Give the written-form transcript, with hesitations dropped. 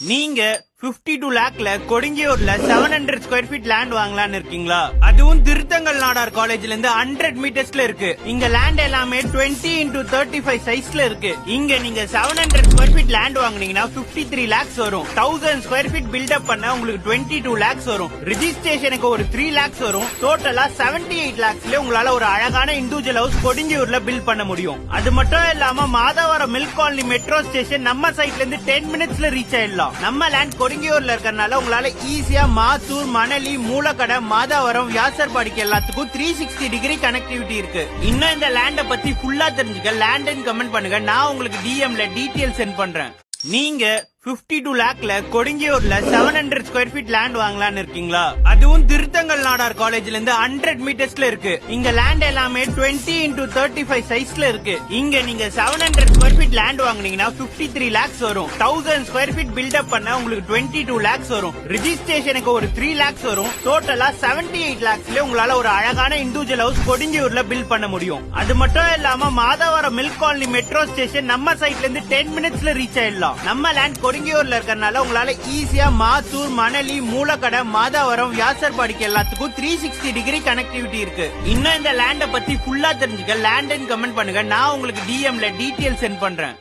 நீங்க 52 லேக்ல கொடுங்கியூர்ல 700 square feet land வாங்கலாம்னு இருக்கீங்களா? அதுவும் திருத்தங்கல் நாடார் காலேஜ்ல இருந்து 100 மீட்டர்ஸ்ல இருக்கு. இங்க லேண்ட் எல்லாமே 20x35 சைஸ்ல இருக்கு. இங்க நீங்க 700 ஸ்கொயர் ஃபீட் லேண்ட் வாங்குனீங்கன்னா 53 லேக்ஸ் வரும். 1000 ஸ்கொயர் ஃபீட் பில்டப் பண்ண உங்களுக்கு 22 லேக்ஸ் வரும். ரிஜிஸ்ட்ரேஷனுக்கு ஒரு 3 லேக்ஸ் வரும். டோட்டலா 78 லேக்ஸ்ல உங்களால ஒரு அழகான இண்டிவிஜுவல் ஹவுஸ் கொடுங்கியூர்ல பில்ட் பண்ண முடியும். அது மட்டும் இல்லாம Madhavaram milk colony metro station நம்ம சைட்ல இருந்து 10 மினிட்ஸ்ல ரீச் ஆயிடலாம். நம்ம லேண்ட் கொடுங்கியூர்ல இருக்கறனால உங்களால ஈஸியா மாத்தூர், மணலி, மூலக்கடை, மாதவரம், வியாசர்பாடிக்கு எல்லாத்துக்கும் 360 டிகிரி கனெக்டிவிட்டி இருக்கு. இன்னும் இந்த லேண்ட பத்தி ஃபுல்லா தெரிஞ்சுக்க லேண்ட் கமெண்ட் பண்ணுங்க. நான் உங்களுக்கு டிஎம்ல டீடைல் சென்ட் பண்றேன். நீங்க 52 லேக்ல கொடுங்கியூர்ல 700 ஸ்கொயர் ஃபீட் லேண்ட் வாங்கலாம்னு இருக்கீங்களா? அதுவும் திருத்தங்கல் நாடார் காலேஜ்ல இருந்து 100 மீட்டர்ஸ்ல இருக்கு. இங்க லேண்ட் எல்லாமே 20x35 சைஸ்ல இருக்கு. இங்க நீங்க 700 ஸ்கொயர் ஃபீட் லேண்ட் வாங்குனீங்கன்னா 53 லேக்ஸ் வரும். 1000 ஸ்கொயர் ஃபீட் பில்டப் பண்ண உங்களுக்கு 22 லேக்ஸ் வரும். ரிஜிஸ்ட்ரேஷனுக்கு ஒரு 3 லேக்ஸ் வரும். டோட்டலா 78 லேக்ஸ்ல உங்களால ஒரு அழகான இண்டிவிஜுவல் ஹவுஸ் கொடுங்கியூர்ல பில்ட் பண்ண முடியும். அது மட்டும் இல்லாம Madhavaram milk colony metro station நம்ம சைட்ல இருந்து 10 மினிட்ஸ்ல ரீச் ஆயிடலாம். நம்ம லேண்ட் கொடுங்கியூர்ல இருக்கறனால உங்களால ஈஸியா மாத்தூர், மணலி, மூலக்கடை, மாதவரம், வியாசர்பாடிக்கு எல்லாத்துக்கும் 360 டிகிரி கனெக்டிவிட்டி இருக்கு. இன்னும் இந்த லேண்ட பத்தி ஃபுல்லா தெரிஞ்சுக்க லேண்ட் கமெண்ட் பண்ணுங்க. நான் உங்களுக்கு டிஎம்ல டீடைல் சென்ட் பண்றேன்.